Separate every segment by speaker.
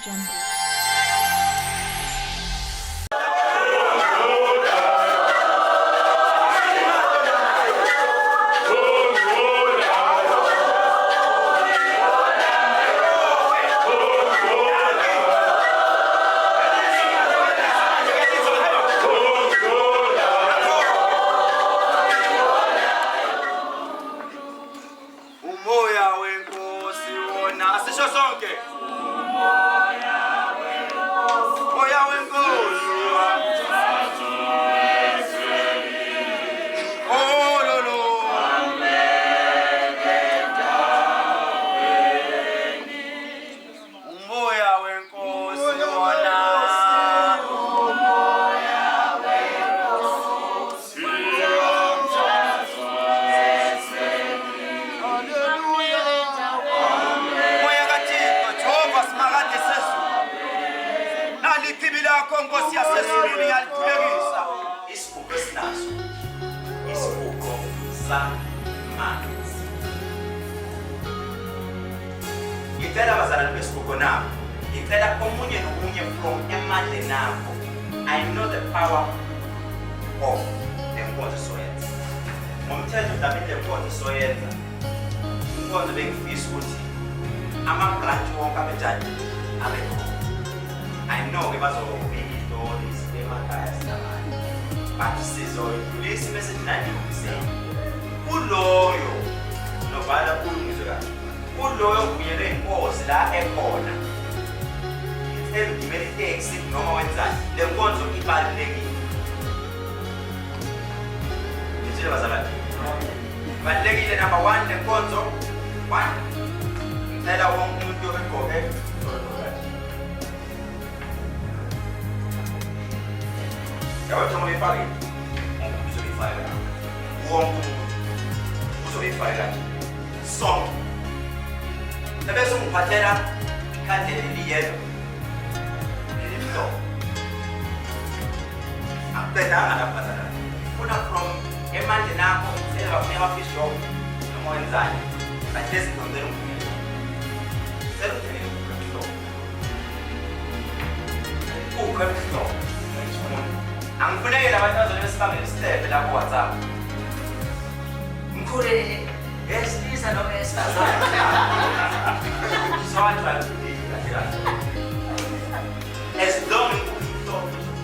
Speaker 1: Jungle.
Speaker 2: I know the power of the water soils. Momthetho dabile water soils. Inkonzo bengifisa ukuthi ama branch wonke abejani abekho. I know ke bazokubika into emakhaya sinamanje. But sizodlulisa message nani ukusema. Kuloyo nobhala kulungizwe kahle. Kuloyo kuyele inkosi la ekhona. Ngimele taxi noma wenzani le nkonzo ibalulekile. Ngitshela bazalwane. Balulekile number 1 le nkonzo 1. Ngicela wonke umuntu ogqoke yawa thoma ifake. Uzobifaka. Wonke umuntu uzobifaka. So bese ungiphathela ikhandlela eliyelo. Bedanga lapha sana. Kuna from emanje nakho sela kunema fish shop noma wenzani. But this is ngizela umphumela. Sela uthele umphumela. Ukho angifuneke labantu bazolesibambele isitebe la ku WhatsApp. Mkhulele esilisa noma esifazane. So I try to be as long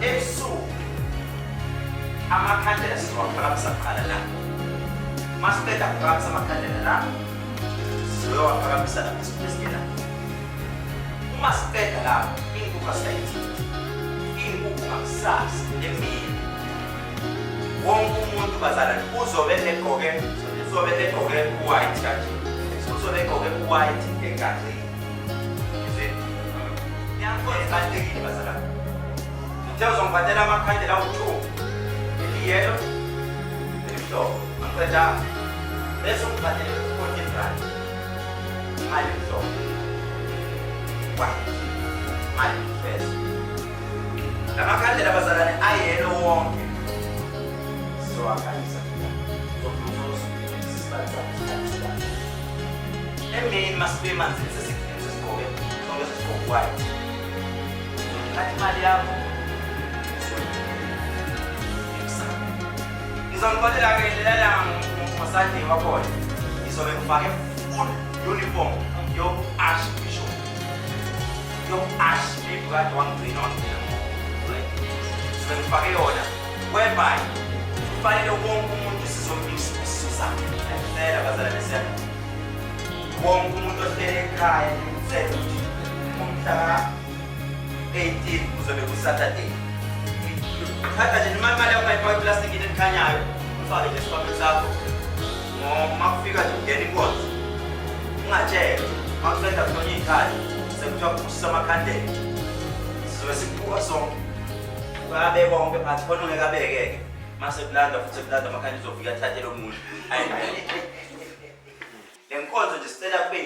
Speaker 2: as so amakhandlela siwaphakamisa kuqala la. Masiceda ukuphakamisa amakhandlela la, siwaphakamisa lapha esibhesina. Uma siceda la, inkukhu asiyithi. Inkukhu ngakusasa emini. Wonke umuntu bazalwane uzobe egqoke white kanje. Uzobe egqoke white engadini. Ngiyakhona ibalulekile bazalwane. Ngizongiphathela amakhandlela awu-2. Yellow, so I'm down. There's some pattern for different. I so white. I first. The makandela bazalwane ayelo wonke. So akanisa. So main must be man since the spoken. So this is for white. At Malia. Ngizongiphathela ke lela ngosandi wakhona. Izobe ngifake full uniform yo ash bishop. Yo ash librate one green on. Izobe ngifake yona. Whereby kufanele wonke umuntu sizomix isisusa. Ngicela bazalwane siyami. Wonke umuntu ohlele ekhaya ngicela ukuthi umhla 18 kuzobe kuSaturday. Hatha nje imali yakho ayifake plastic into ekhanyayo ufake nje isibambe sakho noma kufika nje ungena inkonzo ungatshela makuceda khona ikhaya sekuthiwa kuphusisa amakhandlela sizobe sikubuka sonke ukabe bonke phansi khona ungekabekeke mase kulanda futhi kulanda amakhandlela uzofika athathele umuntu le nkonzo nje sicela kube